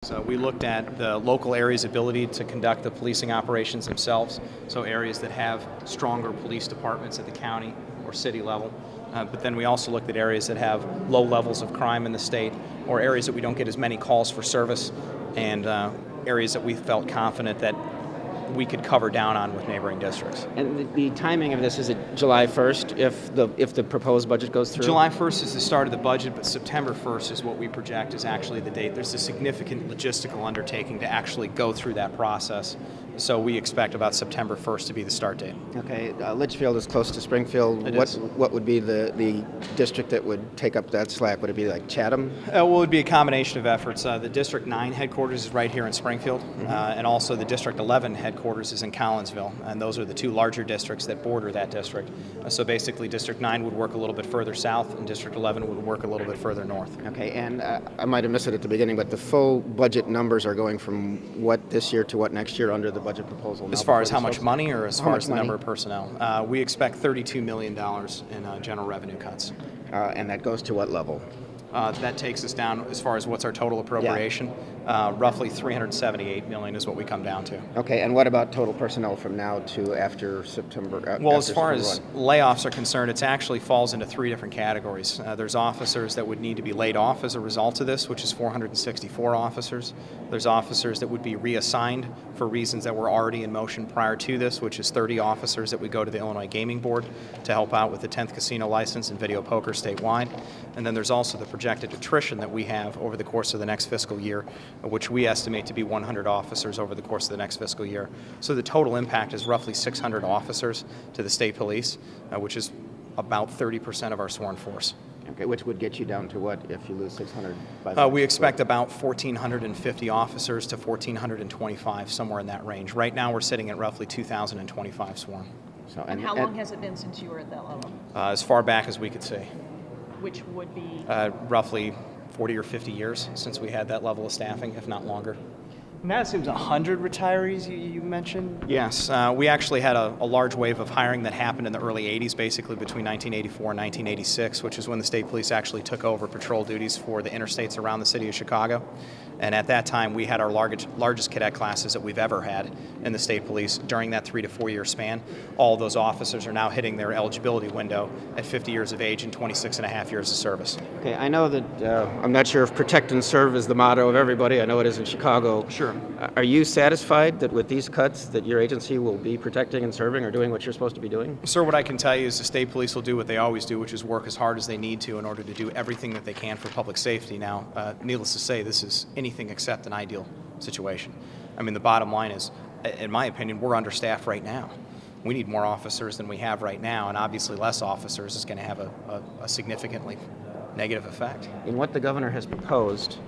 So we looked at the local area's ability to conduct the policing operations themselves, so areas that have stronger police departments at the county or city level. But then we also looked at areas that have low levels of crime in the state, or areas that we don't get as many calls for service, and areas that we felt confident that we could cover down on with neighboring districts. And the timing of this, is it July 1st if the proposed budget goes through? July 1st is the start of the budget, but September 1st is what we project is actually the date. There's a significant logistical undertaking to actually go through that process. So we expect about September 1st to be the start date. Okay, Litchfield is close to Springfield. What would be the district that would take up that slack? Would it be like Chatham? Well, it would be a combination of efforts. The District 9 headquarters is right here in Springfield, and also the District 11 headquarters is in Collinsville, and those are the two larger districts that border that district. So basically District 9 would work a little bit further south, and District 11 would work a little bit further north. Okay, and I might have missed it at the beginning, but the full budget numbers are going from what this year to what next year under the budget proposal? As far as how much money, or as far as the number of personnel? We expect $32 million in general revenue cuts. And that goes to what level? That takes us down, as far as what's our total appropriation, roughly $378 million is what we come down to. Okay, and what about total personnel from now to after September? Well, as far as layoffs are concerned, it actually falls into three different categories. There's officers that would need to be laid off as a result of this, which is 464 officers. There's officers that would be reassigned for reasons that were already in motion prior to this, which is 30 officers that would go to the Illinois Gaming Board to help out with the 10th casino license and video poker statewide. And then there's also the projected attrition that we have over the course of the next fiscal year, which we estimate to be 100 officers over the course of the next fiscal year. So the total impact is roughly 600 officers to the state police, which is about 30% of our sworn force. Okay, which would get you down to what if you lose 600? We expect about 1,450 officers to 1,425, somewhere in that range. Right now we're sitting at roughly 2,025 sworn. So, and how long has it been since you were at that level? As far back as we could see. Which would be? Roughly 40 or 50 years since we had that level of staffing, if not longer. And that assumes 100 retirees you mentioned? Yes, we actually had a large wave of hiring that happened in the early 80s, basically between 1984 and 1986, which is when the state police actually took over patrol duties for the interstates around the city of Chicago. And at that time, we had our largest cadet classes that we've ever had in the state police during that 3 to 4 year span. All of those officers are now hitting their eligibility window at 50 years of age and 26 and a half years of service. Okay, I know that, I'm not sure if protect and serve is the motto of everybody. I know it is in Chicago. Sure. Are you satisfied that with these cuts that your agency will be protecting and serving or doing what you're supposed to be doing? Sir, what I can tell you is the state police will do what they always do, which is work as hard as they need to in order to do everything that they can for public safety. Now, needless to say, this is anything except an ideal situation. I mean, the bottom line is, in my opinion, we're understaffed right now. We need more officers than we have right now, and obviously less officers is going to have a significantly negative effect. In what the governor has proposed,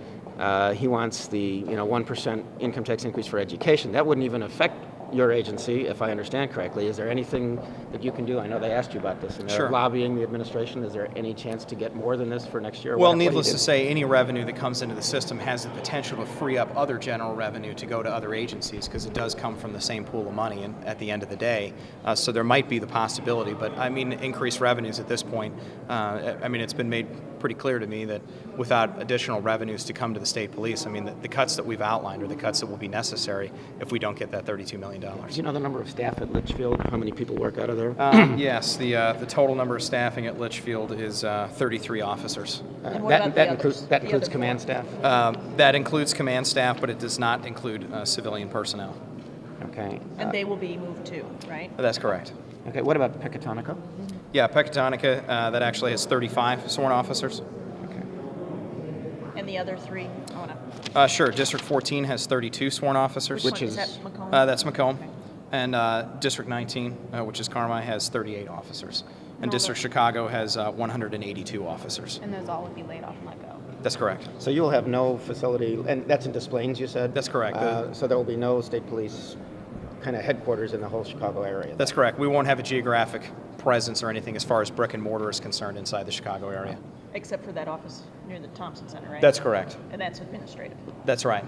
he wants the 1% income tax increase for education. That wouldn't even affect your agency, if I understand correctly. Is there anything that you can do? I know they asked you about this, and they're lobbying the administration. Is there any chance to get more than this for next year? Well, needless to say, any revenue that comes into the system has the potential to free up other general revenue to go to other agencies, because it does come from the same pool of money at the end of the day. So there might be the possibility, but I mean, increased revenues at this point, I mean, it's been made pretty clear to me that without additional revenues to come to the state police, I mean, the cuts that we've outlined are the cuts that will be necessary if we don't get that $32 million. Do you know the number of staff at Litchfield? How many people work out of there? Yes, the total number of staffing at Litchfield is 33 officers. That includes command staff? That includes command staff, but it does not include civilian personnel. Okay. And they will be moved too, right? That's correct. Okay, what about Pecatonica? Yeah, Pecatonica, that actually has 35 sworn officers. Okay. And the other three? Sure. District 14 has 32 sworn officers. Which is that Macomb? That's Macomb. Okay. And District 19, which is Carmi, has 38 officers. And District Chicago has 182 officers. And those all would be laid off and let go? That's correct. So you will have no facility, and that's in Des Plaines, you said? That's correct. So there will be no state police kind of headquarters in the whole Chicago area? That's correct. We won't have a geographic presence or anything as far as brick and mortar is concerned inside the Chicago area. Except for that office near the Thompson Center, right? That's correct. And that's administrative. That's right.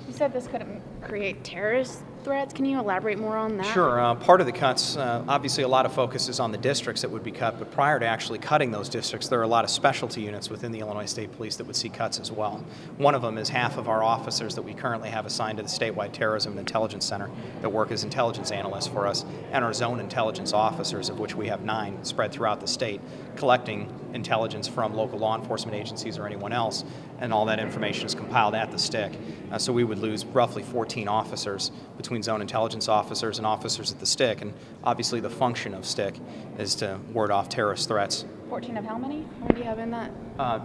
You said this could create terrorist threats. Can you elaborate more on that? Sure. Part of the cuts, obviously a lot of focus is on the districts that would be cut, but prior to actually cutting those districts, there are a lot of specialty units within the Illinois State Police that would see cuts as well. One of them is half of our officers that we currently have assigned to the Statewide Terrorism and Intelligence Center that work as intelligence analysts for us, and our zone intelligence officers, of which we have 9 spread throughout the state, collecting intelligence from local law enforcement agencies or anyone else, and all that information is compiled at the stick. So we would lose roughly 14 officers between zone intelligence officers and officers at the stick, and obviously the function of stick is to ward off terrorist threats. 14 of how many? How many do you have in that?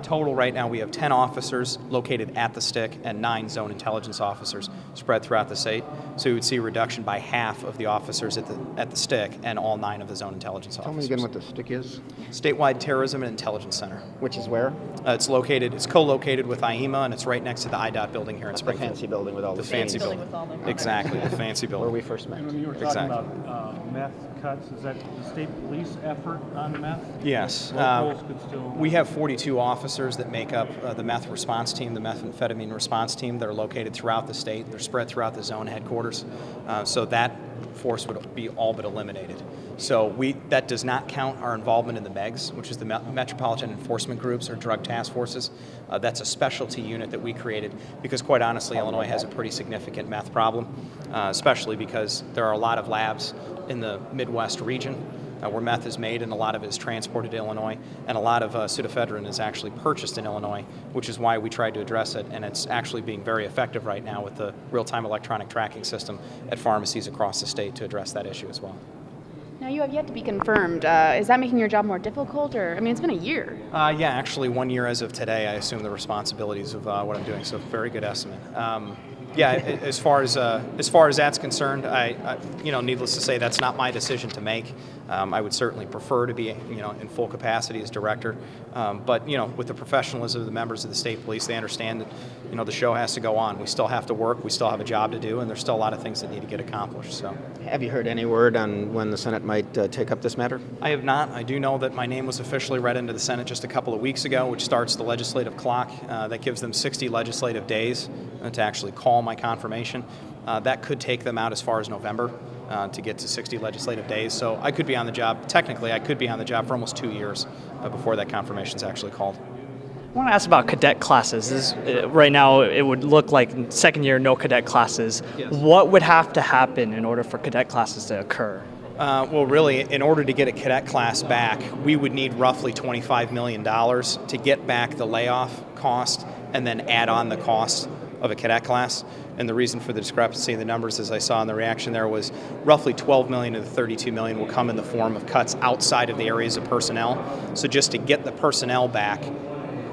Total right now we have 10 officers located at the stick and 9 zone intelligence officers spread throughout the state. So you would see a reduction by half of the officers at the stick and all 9 of the zone intelligence Tell me officers. again what the stick is. Statewide Terrorism and Intelligence Center. Which is where? It's co-located with IEMA, and it's right next to the IDOT building here in The Springfield. fancy building with all the fancy building building. with all the- Exactly, the fancy where building. we first met. And when you were talking Exactly. about meth cuts, is that the state police effort on meth? Yes. Locals could still... We have 42 officers that make up the meth response team, the methamphetamine response team. They're located throughout the state. They're spread throughout the zone headquarters. So that force would be all but eliminated. So that does not count our involvement in the MEGs, which is the Metropolitan Enforcement Groups or Drug Task Forces. That's a specialty unit that we created because, quite honestly, Illinois has a pretty significant meth problem, especially because there are a lot of labs in the Midwest region where meth is made, and a lot of it is transported to Illinois, and a lot of pseudoephedrine is actually purchased in Illinois, which is why we tried to address it, and it's actually being very effective right now with the real-time electronic tracking system at pharmacies across the state to address that issue as well. Now, you have yet to be confirmed. Is that making your job more difficult, or, I mean, it's been a year. Yeah, actually 1 year as of today, I assume the responsibilities of what I'm doing, so very good estimate. Yeah, as far as that's concerned, I needless to say, that's not my decision to make. I would certainly prefer to be, in full capacity as director. But with the professionalism of the members of the state police, they understand that, the show has to go on. We still have to work. We still have a job to do, and there's still a lot of things that need to get accomplished. So, Have you heard any word on when the Senate might take up this matter? I have not. I do know that my name was officially read into the Senate just a couple of weeks ago, which starts the legislative clock. That gives them 60 legislative days to actually call my confirmation. That could take them out as far as November to get to 60 legislative days. So I could be on the job, technically I could be on the job for almost 2 years before that confirmation is actually called. I want to ask about cadet classes. Right now, it would look like in second year, no cadet classes. Yes. What would have to happen in order for cadet classes to occur? Well, really, in order to get a cadet class back, we would need roughly $25 million to get back the layoff cost and then add on the cost of a cadet class. And the reason for the discrepancy in the numbers, as I saw in the reaction there, was roughly $12 million of the $32 million will come in the form of cuts outside of the areas of personnel. So just to get the personnel back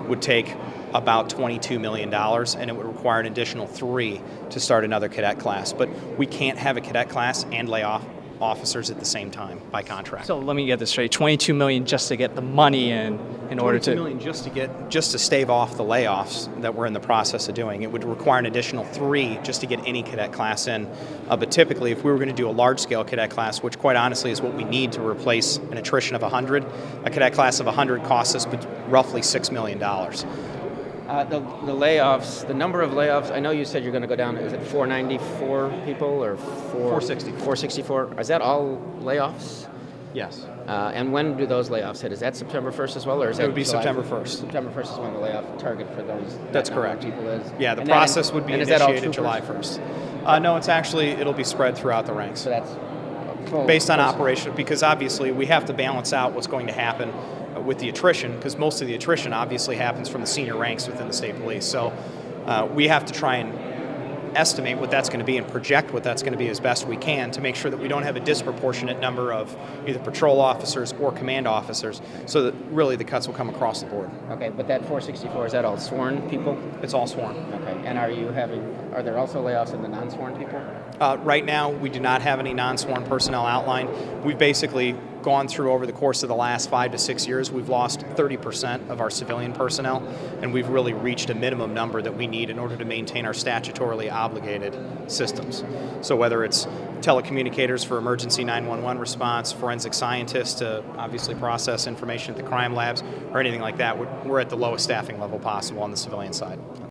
would take about $22 million, and it would require an additional 3 to start another cadet class. But we can't have a cadet class and lay off officers at the same time by contract. So let me get this straight: $22 million just to get the money in order $22 to. million just to stave off the layoffs that we're in the process of doing. It would require an additional 3 just to get any cadet class in. But typically, if we were going to do a large-scale cadet class, which quite honestly is what we need to replace an attrition of 100, a cadet class of 100 costs us roughly $6 million. The layoffs, the number of layoffs, I know you said you're going to go down, is it 494 people or 464? Is that all layoffs? Yes. And when do those layoffs hit? Is that September 1st as well, or is It that would be July? September 1st. September 1st is when the layoff target for those. That's number of correct. People is. Yeah, the And process would be and is that all initiated July troopers? 1st. No, it'll be spread throughout the ranks. So that's full, Based on operation, because obviously we have to balance out what's going to happen with the attrition, because most of the attrition obviously happens from the senior ranks within the state police. So we have to try and estimate what that's going to be and project what that's going to be as best we can to make sure that we don't have a disproportionate number of either patrol officers or command officers, so that really the cuts will come across the board. Okay, but that 464, is that all sworn people? It's all sworn. Okay, and are there also layoffs in the non-sworn people? Right now, we do not have any non-sworn personnel outlined. We've basically gone through over the course of the last 5 to 6 years, we've lost 30% of our civilian personnel, and we've really reached a minimum number that we need in order to maintain our statutorily obligated systems. So whether it's telecommunicators for emergency 911 response, forensic scientists to obviously process information at the crime labs, or anything like that, we're at the lowest staffing level possible on the civilian side.